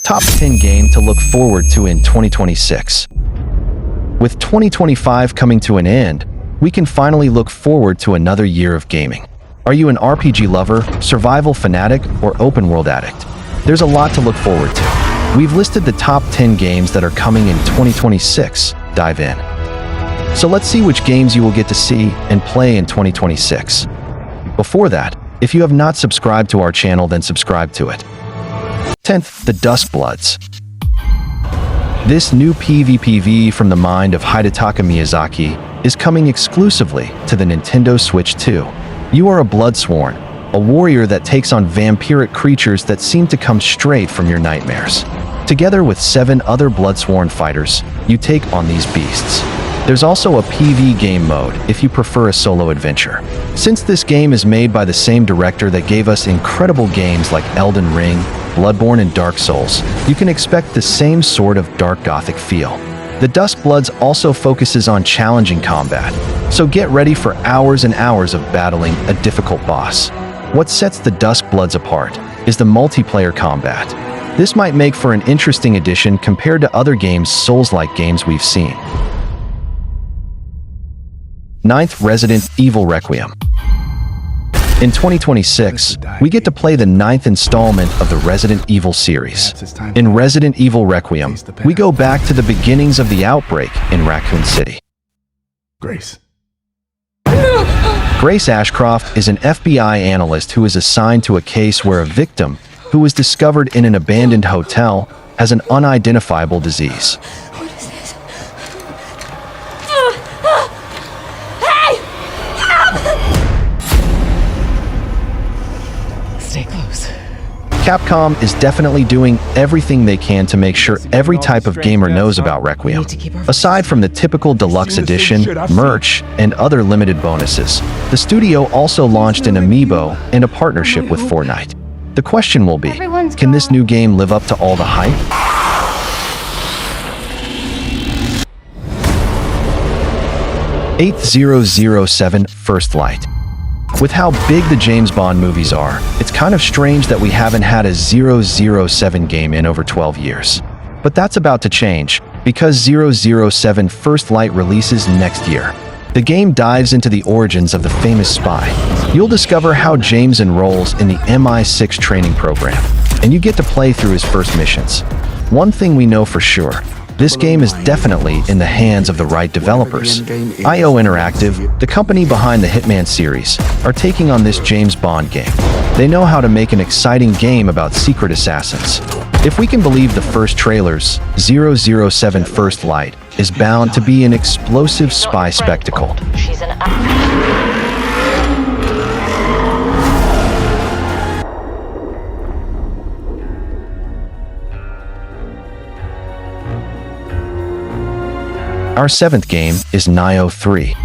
Top 10 game to look forward to in 2026. With 2025 coming to an end, we can finally look forward to another year of gaming. Are you an RPG lover, survival fanatic, or open world addict? There's a lot to look forward to. We've listed the top 10 games that are coming in 2026. Dive in. So let's see which games you will get to see and play in 2026. Before that, if you have not subscribed to our channel, then subscribe to it. 10th, The Duskbloods. This new PvPV from the mind of Hidetaka Miyazaki is coming exclusively to the Nintendo Switch 2. You are a Bloodsworn, a warrior that takes on vampiric creatures that seem to come straight from your nightmares. Together with 7 other Bloodsworn fighters, you take on these beasts. There's also a PvE game mode if you prefer a solo adventure. Since this game is made by the same director that gave us incredible games like Elden Ring, Bloodborne, and Dark Souls, you can expect the same sort of dark gothic feel. The Duskbloods also focuses on challenging combat, so get ready for hours and hours of battling a difficult boss. What sets the Duskbloods apart is the multiplayer combat. This might make for an interesting addition compared to other games, Souls-like games we've seen. 9th, Resident Evil Requiem. In 2026, we get to play the 9th installment of the Resident Evil series. In Resident Evil Requiem, we go back to the beginnings of the outbreak in Raccoon City. Grace Ashcroft is an FBI analyst who is assigned to a case where a victim, who was discovered in an abandoned hotel, has an unidentifiable disease. What is this? Hey! Stay close. Capcom is definitely doing everything they can to make sure every type of gamer knows about Requiem. Aside from the typical deluxe edition, merch, and other limited bonuses, the studio also launched an amiibo and a partnership with Fortnite. The question will be, can this new game live up to all the hype? 8th, 007 First Light. With how big the James Bond movies are, it's kind of strange that we haven't had a 007 game in over 12 years. But that's about to change, because 007 First Light releases next year. The game dives into the origins of the famous spy. You'll discover how James enrolls in the MI6 training program, and you get to play through his first missions. One thing we know for sure, this game is definitely in the hands of the right developers. IO Interactive, the company behind the Hitman series, are taking on this James Bond game. They know how to make an exciting game about secret assassins. If we can believe the first trailers, 007 First Light is bound to be an explosive spy spectacle. Our 7th game is Nioh 3.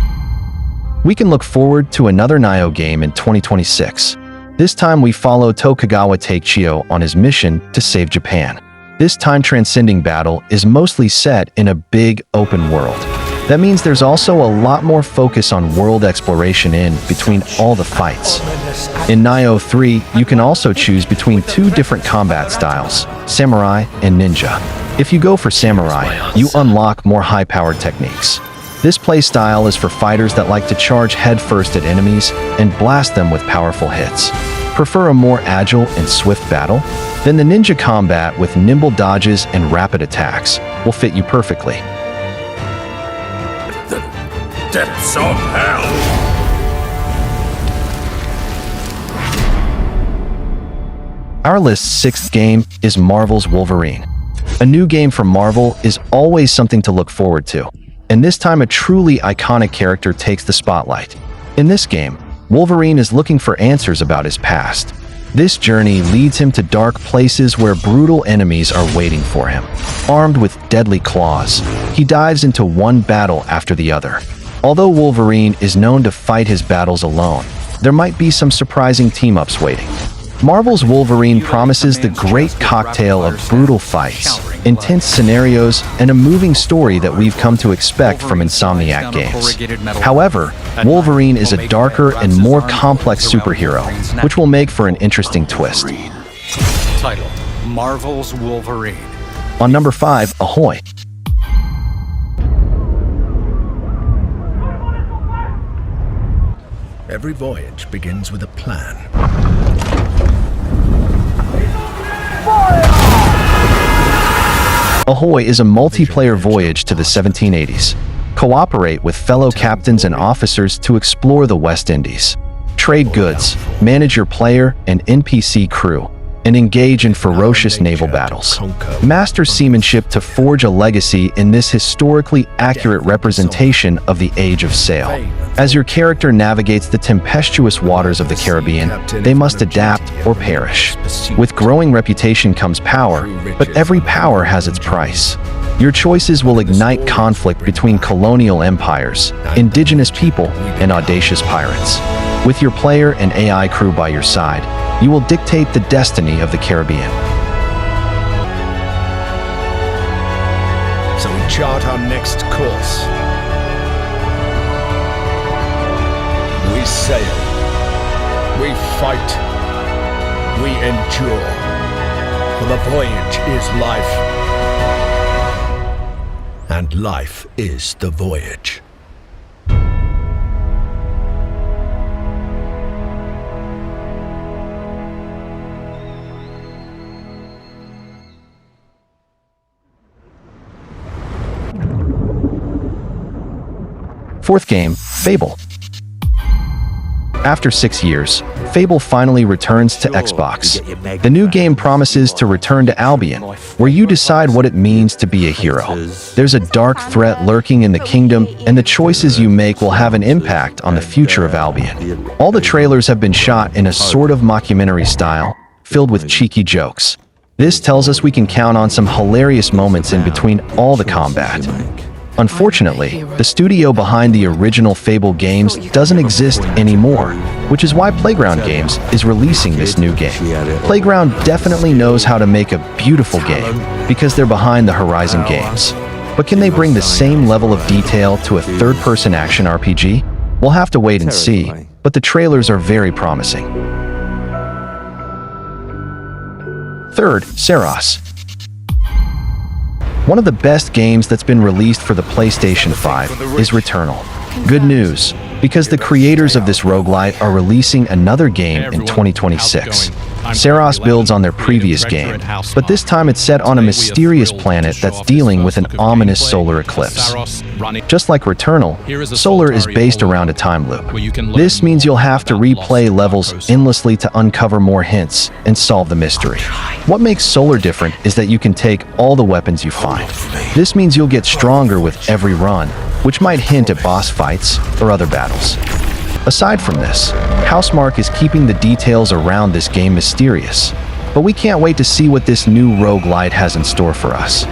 We can look forward to another Nioh game in 2026. This time we follow Tokugawa Takechiyo on his mission to save Japan. This time-transcending battle is mostly set in a big open world. That means there's also a lot more focus on world exploration in between all the fights. In Nioh 3, you can also choose between 2 different combat styles, Samurai and Ninja. If you go for Samurai, you unlock more high-powered techniques. This playstyle is for fighters that like to charge headfirst at enemies and blast them with powerful hits. Prefer a more agile and swift battle? Then the Ninja combat with nimble dodges and rapid attacks will fit you perfectly. The depths of hell! Our list's 6th game is Marvel's Wolverine. A new game from Marvel is always something to look forward to, and this time a truly iconic character takes the spotlight. In this game, Wolverine is looking for answers about his past. This journey leads him to dark places where brutal enemies are waiting for him. Armed with deadly claws, he dives into one battle after the other. Although Wolverine is known to fight his battles alone, there might be some surprising team-ups waiting. Marvel's Wolverine promises the great cocktail of brutal fights, intense scenarios, and a moving story that we've come to expect from Insomniac games. However, Wolverine is a darker and more complex superhero, which will make for an interesting twist. Title: Marvel's Wolverine. On number 5, Ahoy. Every voyage begins with a plan. Ahoy is a multiplayer voyage to the 1780s. Cooperate with fellow captains and officers to explore the West Indies. Trade goods, manage your player and NPC crew, and engage in ferocious naval battles. Master seamanship to forge a legacy in this historically accurate representation of the Age of Sail. As your character navigates the tempestuous waters of the Caribbean, they must adapt or perish. With growing reputation comes power, but every power has its price. Your choices will ignite conflict between colonial empires, indigenous people, and audacious pirates. With your player and AI crew by your side, you will dictate the destiny of the Caribbean. So we chart our next course. We sail. We fight. We endure. For the voyage is life. And life is the voyage. Fourth game, Fable. After 6 years, Fable finally returns to Xbox. The new game promises to return to Albion, where you decide what it means to be a hero. There's a dark threat lurking in the kingdom, and the choices you make will have an impact on the future of Albion. All the trailers have been shot in a sort of mockumentary style, filled with cheeky jokes. This tells us we can count on some hilarious moments in between all the combat. Unfortunately, the studio behind the original Fable games doesn't exist anymore, which is why Playground Games is releasing this new game. Playground definitely knows how to make a beautiful game because they're behind the Horizon games. But can they bring the same level of detail to a third-person action RPG? We'll have to wait and see, but the trailers are very promising. Third, Saros. One of the best games that's been released for the PlayStation 5 is Returnal. Good news, because the creators of this roguelite are releasing another game in 2026. Saros builds on their previous game, but this time it's set on a mysterious planet that's dealing with an ominous solar eclipse. Just like Returnal, Solar is based around a time loop. This means you'll have to replay levels endlessly to uncover more hints and solve the mystery. What makes Solar different is that you can take all the weapons you find. This means you'll get stronger with every run, which might hint at boss fights or other battles. Aside from this, Housemarque is keeping the details around this game mysterious, but we can't wait to see what this new roguelite has in store for us.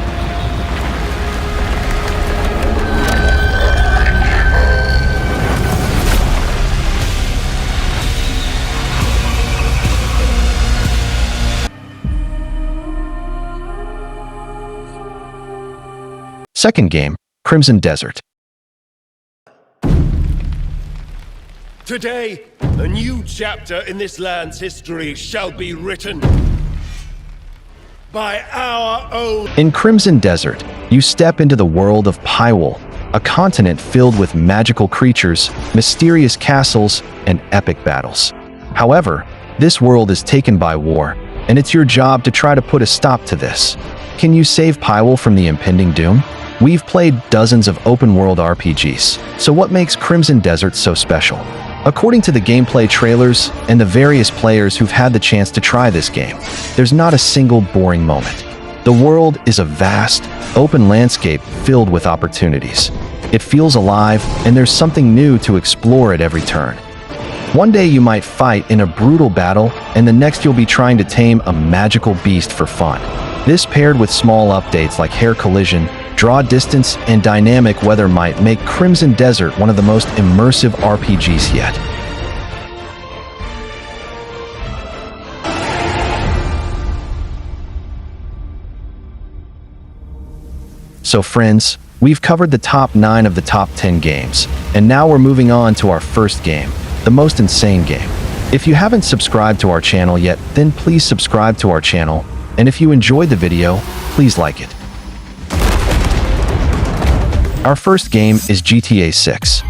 Second game, Crimson Desert. Today, a new chapter in this land's history shall be written by our own. In Crimson Desert, you step into the world of Pyrewall, a continent filled with magical creatures, mysterious castles, and epic battles. However, this world is taken by war, and it's your job to try to put a stop to this. Can you save Pyrewall from the impending doom? We've played dozens of open-world RPGs, so what makes Crimson Desert so special? According to the gameplay trailers and the various players who've had the chance to try this game, there's not a single boring moment. The world is a vast, open landscape filled with opportunities. It feels alive, and there's something new to explore at every turn. One day you might fight in a brutal battle, and the next you'll be trying to tame a magical beast for fun. This paired with small updates like hair collision, draw distance, and dynamic weather might make Crimson Desert one of the most immersive RPGs yet. So friends, we've covered the top 9 of the top 10 games, and now we're moving on to our first game, the most insane game. If you haven't subscribed to our channel yet, then please subscribe to our channel, And if you enjoyed the video, please like it. Our first game is GTA 6.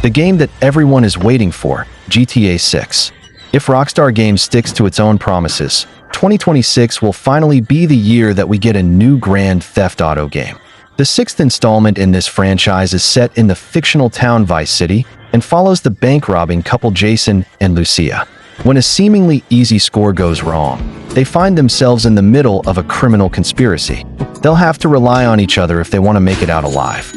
The game that everyone is waiting for, GTA 6. If Rockstar Games sticks to its own promises, 2026 will finally be the year that we get a new Grand Theft Auto game. The sixth installment in this franchise is set in the fictional town Vice City and follows the bank-robbing couple Jason and Lucia. When a seemingly easy score goes wrong, they find themselves in the middle of a criminal conspiracy. They'll have to rely on each other if they want to make it out alive.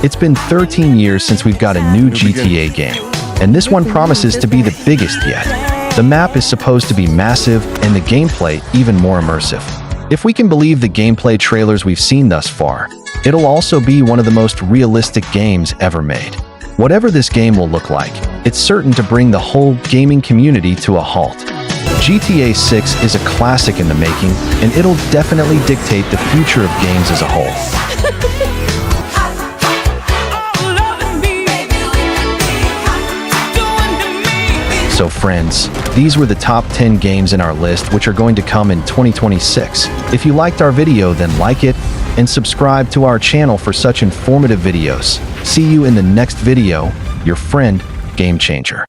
It's been 13 years since we've got a new GTA game, and this one promises to be the biggest yet. The map is supposed to be massive and the gameplay even more immersive. If we can believe the gameplay trailers we've seen thus far, it'll also be one of the most realistic games ever made. Whatever this game will look like, it's certain to bring the whole gaming community to a halt. GTA 6 is a classic in the making, and it'll definitely dictate the future of games as a whole. So friends, these were the top 10 games in our list which are going to come in 2026. If you liked our video, then like it and subscribe to our channel for such informative videos. See you in the next video, your friend, Game Changer.